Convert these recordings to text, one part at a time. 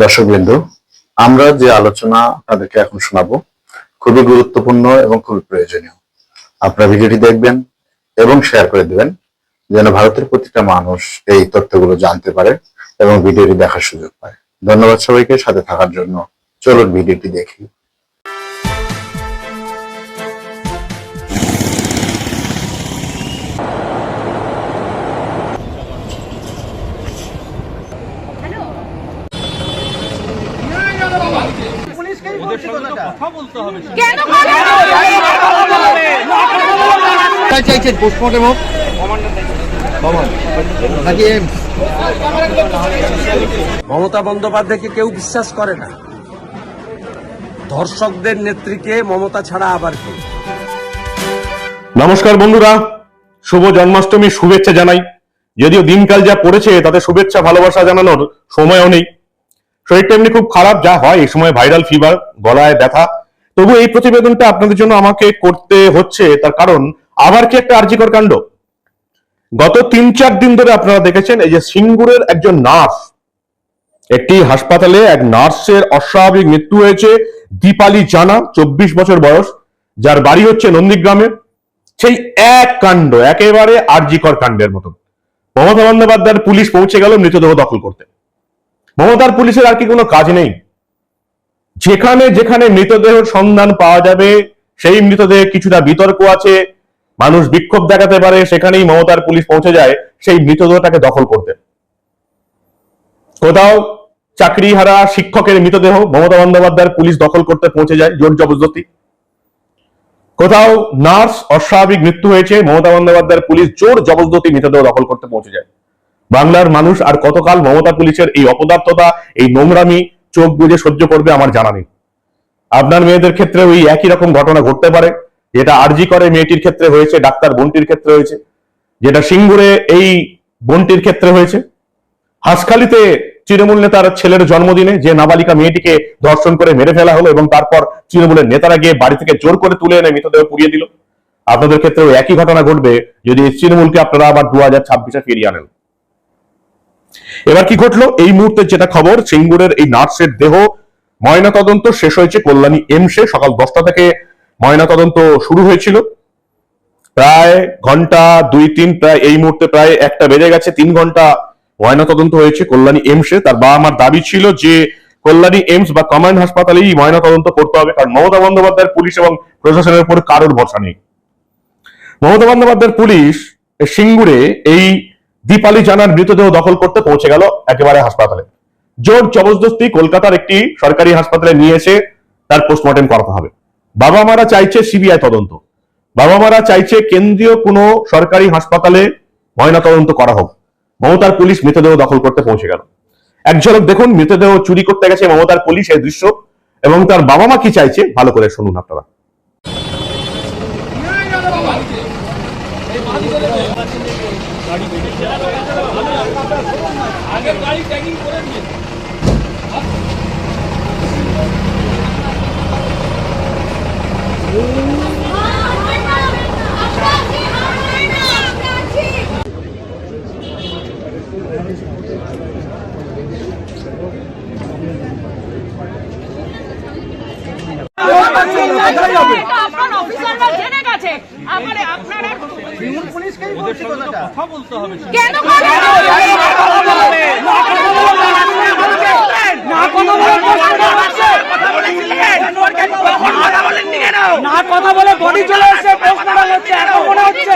দর্শকবৃন্দ, আমরা যে আলোচনা তাদেরকে এখন শোনাবো খুবই গুরুত্বপূর্ণ এবং খুবই প্রয়োজনীয়। আপনারা ভিডিওটি দেখবেন এবং শেয়ার করে দিবেন যেন ভারতের প্রতিটা মানুষ এই তথ্যগুলো জানতে পারে এবং ভিডিওটি দেখার সুযোগ পায়। ধন্যবাদ সবাইকে সাথে থাকার জন্য। চলুন ভিডিওটি দেখি। পোস্টমর্টেম হোক নাকি মমতা বন্দ্যোপাধ্যায়কে কেউ বিশ্বাস করে না। ধর্ষকদের নেত্রীকে মমতা ছাড়া আবার কি? নমস্কার বন্ধুরা, শুভ জন্মাষ্টমীর শুভেচ্ছা জানাই। যদিও দিনকাল যা পড়েছে তাতে শুভেচ্ছা ভালোবাসা জানানোর সময়ও নেই। শরীরটা এমনি খুব খারাপ, যা হয় এই সময় ভাইরাল ফিভার, গলায় ব্যথা। তবু এই প্রতিবেদনটা আপনাদের জন্য আমাকে করতে হচ্ছে, তার কারণ আবার কি একটা আর্জিকর কাণ্ড। গত 3-4 দিন ধরে আপনারা দেখেছেন এই যে সিঙ্গুরের একজন নার্স, একটি হাসপাতালে এক নার্সের অস্বাভাবিক মৃত্যু হয়েছে। দীপালি জানা, 24 বছর বয়স, যার বাড়ি হচ্ছে নন্দীগ্রামে। সেই এক কাণ্ড, একেবারে আর্জিকর কাণ্ডের মতন। মমতা বন্দ্যোপাধ্যায়ের পুলিশ পৌঁছে গেল মৃতদেহ দখল করতে। মমতার পুলিশের আর কি কোনো কাজ নেই? যেখানে যেখানে মৃতদেহের সন্ধান পাওয়া যাবে, সেই মৃতদেহে কিছুটা বিতর্ক আছে, মানুষ বিক্ষোভ দেখাতে পারে, সেখানেই মমতার পুলিশ পৌঁছে যায় সেই মৃতদেহটাকে দখল করতে। কোথাও চাকরিহারা শিক্ষকের মৃতদেহ মমতা বন্দ্যোপাধ্যায়ের পুলিশ দখল করতে পৌঁছে যায় জোর জবরদস্তি। কোথাও নার্স অস্বাভাবিক মৃত্যু হয়েছে, মমতা বন্দ্যোপাধ্যায়ের পুলিশ জোর জবরদস্তি মৃতদেহ দখল করতে পৌঁছে যায়। বাংলার মানুষ আর কতকাল মমতা পুলিশের এই অপদার্থতা, এই নোংরামি চোখ বুজে সহ্য করবে আমার জানা নেই। আপনার মেয়েদের ক্ষেত্রে ওই একই রকম ঘটনা ঘটতে পারে, যেটা আরজি করে মেয়েটির ক্ষেত্রে হয়েছে, ডাক্তার বোনটির ক্ষেত্রে হয়েছে, যেটা সিঙ্গুরে এই বোনটির ক্ষেত্রে হয়েছে। হাসখালিতে তৃণমূল নেতার ছেলের জন্মদিনে যে নাবালিকা মেয়েটিকে ধর্ষণ করে মেরে ফেলা হলো এবং তারপর তৃণমূলের নেতারা গিয়ে বাড়ি থেকে জোর করে তুলে এনে মৃতদেহ পুড়িয়ে দিল। আপনাদের ক্ষেত্রেও একই ঘটনা ঘটবে যদি তৃণমূলকে আপনারা আবার 2026-এ ফিরিয়ে আনেন। এবার কি ঘটলো এই মুহূর্তে যেটা খবর, সিঙ্গুরের এই নার্সের দেহ ময়নাতদন্ত শেষ হয়েছে কল্যাণী এমসে। সকাল 10টা থেকে ময়নাতদন্ত শুরু হয়েছিল, প্রায় ঘন্টা 2-3, প্রায় এই মুহূর্তে প্রায় 1টা বেজে গেছে। 3 ঘন্টা ময়নাতদন্ত হয়েছে কল্যাণী এমসে। তার বাবা মার দাবি ছিল যে কল্যাণী এমস বা কমান্ড হাসপাতালেই ময়নাতদন্ত করতে হবে, কারণ মমতা বন্দ্যোপাধ্যায়ের পুলিশ এবং প্রশাসনের উপর কারোর ভরসা নেই। মমতা বন্দ্যোপাধ্যায়ের পুলিশ সিঙ্গুরে এই দীপালি জানার মৃতদেহ দখল করতে পৌঁছে গেল একেবারে হাসপাতালে। জোর জবরদস্তি কলকাতার একটি সরকারি হাসপাতালে নিয়ে এসে তার পোস্টমর্টেম করাতে হবে। বাবা মারা চাইছে সিবিআই তদন্ত, বাবা মারা চাইছে কেন্দ্রীয় কোনো সরকারি হাসপাতালে ময়না তদন্ত করা হোক। মমতার পুলিশ মৃতদেহ দখল করতে পৌঁছে গেল। এক ঝলক দেখুন, মৃতদেহ চুরি করতে গেছে মমতার পুলিশ, এই দৃশ্য, এবং তার বাবা মা কি চাইছে ভালো করে শুনুন আপনারা। কথা বলে বডি চলে এসেছে, মনে হচ্ছে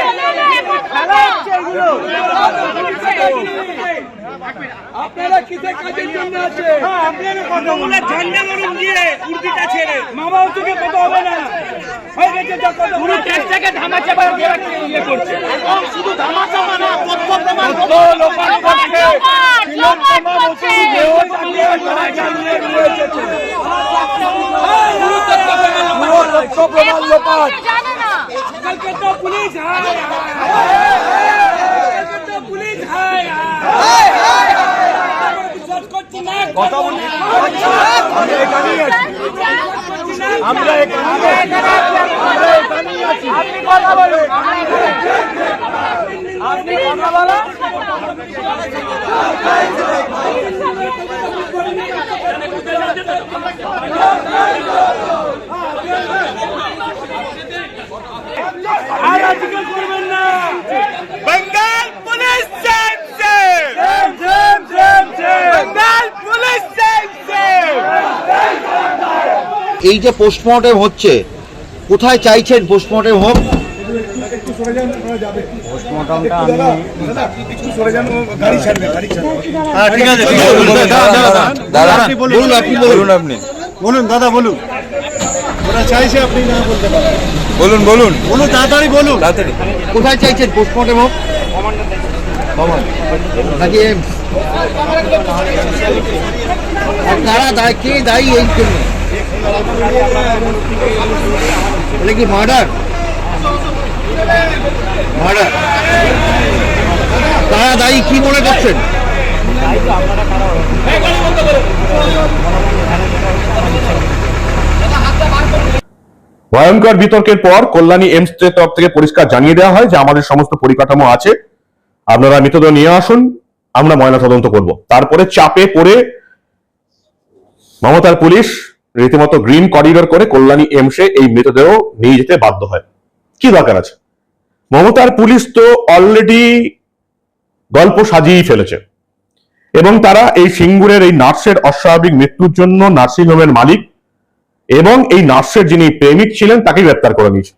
আপনারা কিসে কাজের জন্য আছে? আপনারা কতগুলো ঝান্ডা মরুন দিয়ে উর্দিটা ছেড়ে মা বাবা থেকে কত হবে না হয়ে গেছে, যত পুরো দেশটাকে ধামাচা করে ইয়ে করছে। শুধু ধামাচা মানে তথ্য প্রমাণ লোকাল করছে, ফিল্ম প্রমাণ হচ্ছে, দেহ চালিয়ে চালিয়ে রয়েছে, পুরো তথ্য প্রমাণ লোকাল। আজকালকে তো পুলিশ পুলিশ আমরা এখানে আপনি কথা বলা আর আজকাল করবেন না বেঙ্গল পুলিশ বেঙ্গল পুলিশ এই যে পোস্টমর্টেম হচ্ছে, কোথায় চাইছেন পোস্টমর্টেম হোক? বলুন দাদা, বলুন। ওরা চাইছে, আপনি না বলতে পারেন। বলুন বলুন বলুন, তাড়াতাড়ি বলুন। কোথায় চাইছেন পোস্টমর্টেম হোক? নাকি এমস? আর কারা দায়ী, কে দায়ী এই জন্য? এটা কি মার্ডার? মার্ডার কারা দায়ী কি মনে করছেন? ভয়ঙ্কর বিতর্কের পর কল্যাণী এইমস এর তরফ থেকে পরিষ্কার জানিয়ে দেওয়া হয় যে আমাদের সমস্ত পরিকাঠামো আছে, আপনারা মৃতদেহ নিয়ে আসুন, আমরা ময়নাতদন্ত করব। তারপরে চাপে পড়ে মমতার পুলিশ রীতিমতো গ্রিন করিডোর করে কল্যাণী এইমসে এই মৃতদেহ নিয়ে যেতে বাধ্য হয়। কি দরকার আছে? মমতার পুলিশ তো অলরেডি গল্প সাজিয়েই ফেলেছে এবং তারা এই সিঙ্গুরের এই নার্সের অস্বাভাবিক মৃত্যুর জন্য নার্সিং হোমের মালিক এবং এই নার্সের যিনি প্রেমিক ছিলেন তাকে গ্রেপ্তার করে নিয়েছে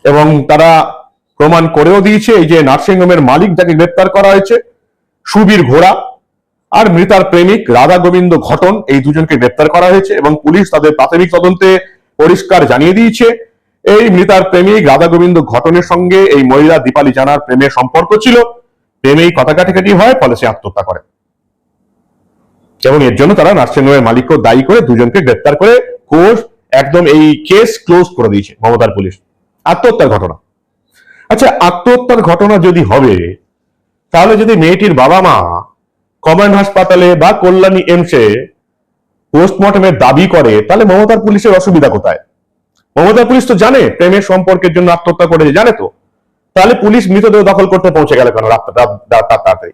এবং তারা প্রমাণ করেও দিয়েছে এই যে নার্সিং হোমের মালিক যাকে গ্রেপ্তার করা হয়েছে সুবীর ঘোড়া আর মৃতার প্রেমিক রাধা গোবিন্দ ঘটন, এই দুজনকে গ্রেপ্তার করা হয়েছে এবং পুলিশ তাদের প্রাথমিক তদন্তে পরিষ্কার জানিয়ে দিয়েছে এই মৃতার প্রেমিক রাধা গোবিন্দ ঘটনের সঙ্গে এই মহিলা দীপালি জানার প্রেমের সম্পর্ক ছিল, প্রেমেই কথা কাটাকাটি হয়, ফলে সে আত্মহত্যা করে এবং এর জন্য তারা নার্সিং হোমের মালিককে দায়ী করে দুজনকে গ্রেপ্তার করে কোর্ট একদম এই কেস ক্লোজ করে দিয়েছে মমতার পুলিশ। আত্মহত্যার ঘটনা, আচ্ছা আত্মহত্যার ঘটনা যদি হবে তাহলে যদি মেয়েটির বাবা মা কমান্ড হাসপাতালে বা কল্যাণী এইমসে পোস্টমর্টমের দাবি করে তাহলে মমতার পুলিশের অসুবিধা কোথায়? মমতার পুলিশ তো জানে প্রেমের সম্পর্কের জন্য আত্মহত্যা করেছে, জানে তো, তাহলে পুলিশ মৃতদেহ দখল করতে পৌঁছে গেল কেন তাড়াতাড়ি?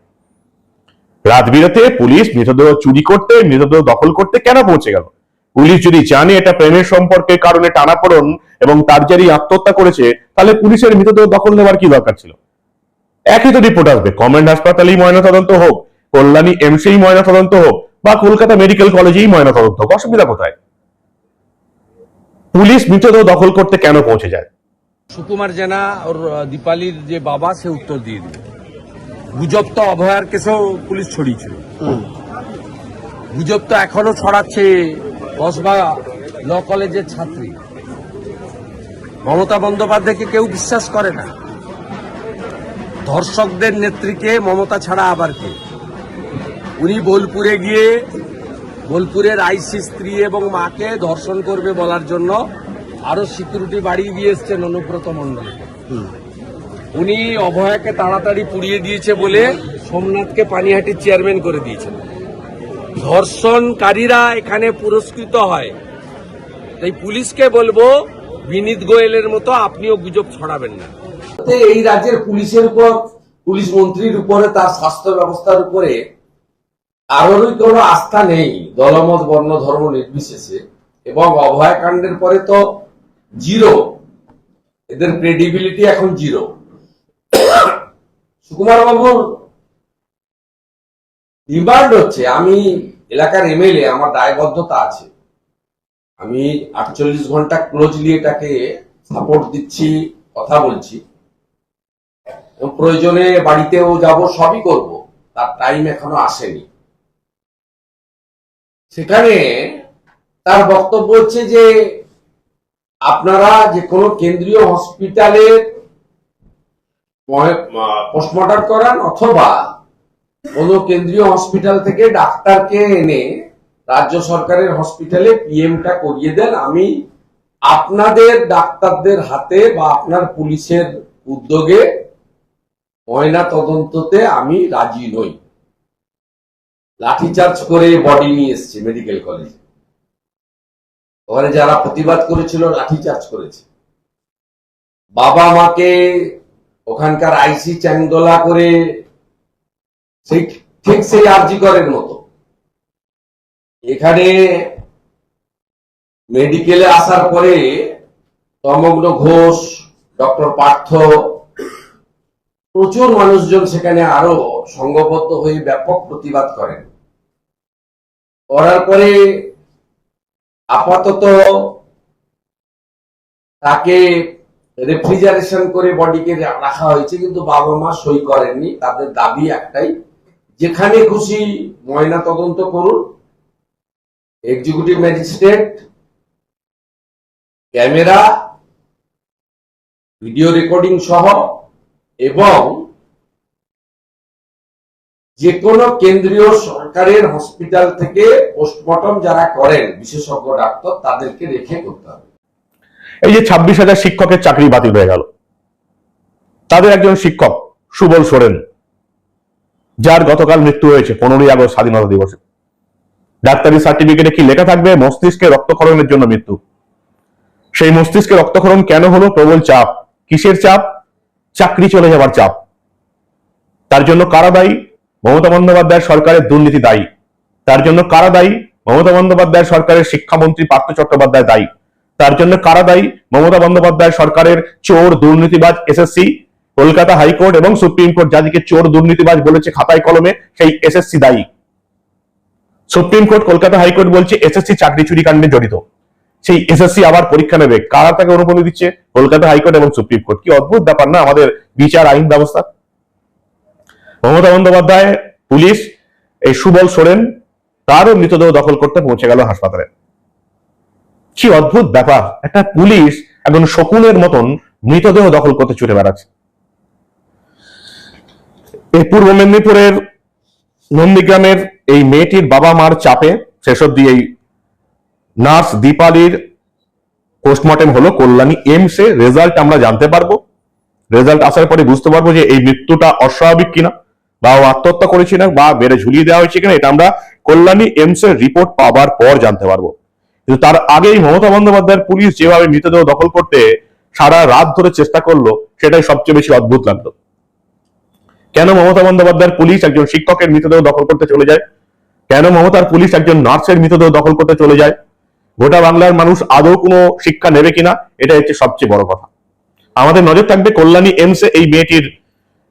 রাত বিরাতে পুলিশ মৃতদেহ চুরি করতে, মৃতদেহ দখল করতে কেন পৌঁছে গেল? পুলিশ যদি জানে এটা প্রেমের সম্পর্কের কারণে টানাপোড়েন এবং তার জেরেই আত্মহত্যা করেছে, তাহলে পুলিশের মৃতদেহ দখল নেওয়ার কি দরকার ছিল? একই তো রিপোর্ট আসবে, কমান্ড হাসপাতালেই ময়নাতদন্ত হোক, কল্যাণী এইমসেই ময়নাতদন্ত হোক বা কলকাতা মেডিকেল কলেজেই ময়নাতদন্ত হোক, অসুবিধা কোথায়? পুলিশ মৃতদেহ দখল করতে কেন পৌঁছে যায়? সুকুমার জেনা ওর দীপালির যে বাবা সে উত্তর দিয়ে দিল। গুজব তো অভয়ার কেসেও পুলিশ ছড়িয়েছিল, গুজব তো এখনো ছড়াচ্ছে কসবা ল কলেজের ছাত্রী। মমতা বন্দ্যোপাধ্যায়কে কেউ বিশ্বাস করে না। ধর্ষকদের নেত্রীকে মমতা ছাড়া আবার কে? উনি বোলপুরে গিয়ে বোলপুরের আইসি স্ত্রী এবং মাকে ধর্ষণ করবে বলার জন্য আরো সিকিউরিটি বাড়িয়ে দিয়ে এসছেন অনুব্রত মণ্ডল। উনি অভয়াকে তাড়াতাড়ি পুড়িয়ে দিয়েছে বলে সোমনাথকে পানিহাটির চেয়ারম্যান করে দিয়েছেন। ধর্ষণকারীরা এখানে পুরস্কৃত হয়। তাই পুলিশকে বলবো বিনীত গোয়েলের মতো আপনিও গুজব ছড়াবেন না। এই রাজ্যের পুলিশের উপর, পুলিশ মন্ত্রীর উপরে, তার স্বাস্থ্য ব্যবস্থার উপরে কারোরই কোনো আস্থা নেই, দলমত বর্ণ ধর্ম নির্বিশেষে। এবং অভয়াকাণ্ডের পরে তো জিরো, এদের ক্রেডিবিলিটি এখন জিরো। সুকুমার বাবুর ডিমান্ড হচ্ছে, আমি এলাকার এমএলএ, আমার দায়বদ্ধতা আছে, আমি 48 ঘন্টা ক্লোজলি এটাকে সাপোর্ট দিচ্ছি, কথা বলছি, প্রয়োজনে বাড়িতেও যাব, সবই করব, তার টাইম এখনো আসেনি। সেখানে তার বক্তব্য হচ্ছে যে আপনারা যে কোনো কেন্দ্রীয় হসপিটালে পোস্টমর্টম করান অথবা কোনো কেন্দ্রীয় হসপিটাল থেকে ডাক্তারকে এনে রাজ্য সরকারের হসপিটালে পিএমটা করিয়ে দেন, আমি আপনাদের ডাক্তারদের হাতে বা আপনার পুলিশের উদ্যোগে ময়না তদন্ততে আমি রাজি নই। লাঠিচার্জ করে বডি নিয়ে এসছে মেডিকেল কলেজে, ওখানে যারা প্রতিবাদ করেছিল লাঠিচার্জ করেছে। বাবা মাকে ওখানকার আইসি চ্যাংদোলা করে ঠিক সেই আরজিকরের মতো এখানে মেডিকেলে আসার পরে তমগ্ন ঘোষ, ডক্টর পার্থ, প্রচুর মানুষজন সেখানে আরো সংঘবদ্ধ হয়ে ব্যাপক প্রতিবাদ করেন। করার পরে আপাতত তাকে রেফ্রিজারেশন করে বডিকে রাখা হয়েছে, কিন্তু বাবা মা সই করেননি। তাদের দাবি একটাই, যেখানে খুশি ময়না তদন্ত করুন, executive magistrate camera, video recording সহ, এবং যে কোনো কেন্দ্রীয় সরকারের হসপিটাল থেকে পোস্টমর্টম যারা করেন বিশেষজ্ঞ ডাক্তার, তাদেরকে রেখে করতে হবে। এই যে 26,000 শিক্ষকের চাকরি বাতিল হয়ে গেল, তাদের একজন শিক্ষক সুবল সোরেন, যার গতকাল মৃত্যু হয়েছে 15ই আগস্ট স্বাধীনতা দিবসে। ডাক্তারি সার্টিফিকেটে কি লেখা থাকবে? মস্তিষ্কে রক্তক্ষরণের জন্য মৃত্যু। সেই মস্তিষ্কে রক্তক্ষরণ কেন হলো? প্রবল চাপ। কিসের চাপ? চাকরি চলে যাবার চাপ। তার জন্য কারা দায়ী? মমতা বন্দ্যোপাধ্যায়ের সরকারের দুর্নীতি দায়ী। তার জন্য কারা দায়ী? মমতা বন্দ্যোপাধ্যায়ের সরকারের শিক্ষামন্ত্রী পার্থ চট্টোপাধ্যায় দায়ী। তার জন্য কারা দায়ী? মমতা বন্দ্যোপাধ্যায় সরকারের চোর দুর্নীতিবাজ এসএসসি, কলকাতা হাইকোর্ট এবং সুপ্রিম কোর্ট যাদেরকে চোর দুর্নীতিবাজ বলেছে খাতায় কলমে, সেই এসএসসি দায়ী। সুপ্রিম কোর্ট, কলকাতা হাইকোর্ট বলছে এসএসসি চাকরি চুরি কাণ্ডে জড়িত। সেই এসএসসি আবার পরীক্ষা নেবে, কারা তাকে অনুমতি দিচ্ছে? কলকাতা হাইকোর্ট এবং সুপ্রিম কোর্ট। কি অদ্ভুত ব্যাপার না আমাদের বিচার আইন ব্যবস্থা। মমতা বন্দ্যোপাধ্যায়, পুলিশ, এই সুবল সোরেন, তারও মৃতদেহ দখল করতে পৌঁছে গেল হাসপাতালে। কি অদ্ভুত ব্যাপার, একটা পুলিশ একজন শকুনের মতন মৃতদেহ দখল করতে ছুটে বেড়াচ্ছে। এই পূর্ব মেদিনীপুরের নন্দীগ্রামের এই মেয়েটির বাবা মার চাপে শেষ অব্দি এই নার্স দীপালির পোস্টমর্টেম হলো কল্যাণী এইমসে। রেজাল্ট আমরা জানতে পারবো, রেজাল্ট আসার পরে বুঝতে পারবো যে এই মৃত্যুটা অস্বাভাবিক কিনা, বা ও আত্মহত্যা করেছে না, বা বেড়ে ঝুলিয়ে দেওয়া হয়েছে কিনা, এটা আমরা কল্যাণী এইমসের রিপোর্ট পাওয়ার পর জানতে পারবো। কিন্তু তার আগেই মমতা বন্দ্যোপাধ্যায়ের পুলিশ যেভাবে মৃতদেহ দখল করতে সারা রাত ধরে চেষ্টা করলো, সেটাই সবচেয়ে বেশি অদ্ভুত লাগলো। কেন মমতা বন্দ্যোপাধ্যায়ের পুলিশ একজন শিক্ষকের মৃতদেহ দখল করতে চলে যায়? কেন মমতার পুলিশ একজন নার্সের মৃতদেহ দখল করতে চলে যায়? গোটা বাংলার মানুষ আদৌ কোনো শিক্ষা নেবে কিনা, এটা হচ্ছে সবচেয়ে বড় কথা। আমাদের নজর থাকবে কল্যাণী এইমসে এই মেয়েটির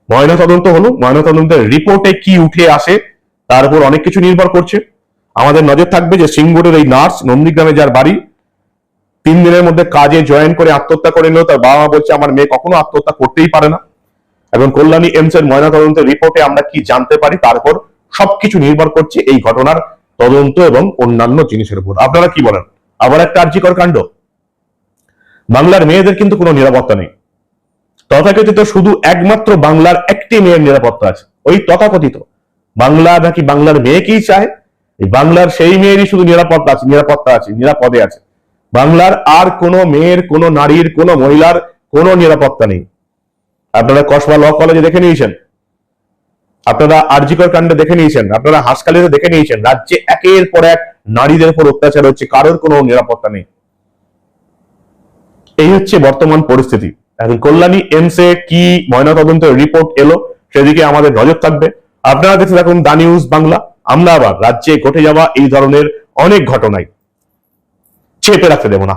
ময়নাতদন্ত হলো, ময়নাতদন্তের রিপোর্টে কি উঠে আসে তার উপর অনেক কিছু নির্ভর করছে। আমাদের নজর থাকবে যে সিঙ্গুরের এই নার্স, নন্দীগ্রামে যার বাড়ি, 3 দিনের মধ্যে কাজে জয়েন করে আত্মহত্যা করে নিল। তার বাবা মা বলছে আমার মেয়ে কখনো আত্মহত্যা করতেই পারে না। এখন কল্যাণী এইমসের ময়নাতদন্তের রিপোর্টে আমরা কি জানতে পারি, তারপর সবকিছু নির্ভর করছে এই ঘটনার তদন্ত এবং অন্যান্য জিনিসের উপর। আপনারা কি বলেন? আবার একটা আর্জিকর কাণ্ড। বাংলার মেয়েদের কিন্তু কোনো নিরাপত্তা নেই। তথাকথিত শুধু একমাত্র বাংলার একটি মেয়ের নিরাপত্তা আছে, ওই তথাকথিত বাংলা নাকি বাংলার মেয়েকেই চায়। এই বাংলার সেই মেয়েরই শুধু নিরাপত্তা আছে, নিরাপদে আছে। বাংলার আর কোনো মেয়ের, কোনো নারীর, কোনো মহিলার কোনো নিরাপত্তা নেই। আপনারা কসবা ল কলেজে দেখে নিয়েছেন, আপনারা আরজিকর কাণ্ডে দেখে নিয়েছেন, আপনারা হাসখালিতে দেখে নিয়েছেন। রাজ্যে একের পর এক নারীদের উপর অত্যাচার হচ্ছে, কারোর কোনো নিরাপত্তা নেই। এই হচ্ছে বর্তমান পরিস্থিতি। এখন কল্যাণী এইমসে কি ময়নাতদন্তের রিপোর্ট এলো, সেদিকে আমাদের নজর থাকবে। আপনারা দেখতে থাকুন দা নিউজ বাংলা। আমরা আবার রাজ্যে ঘটে যাওয়া এই ধরনের অনেক ঘটনায় চেপে রাখতে দেব না।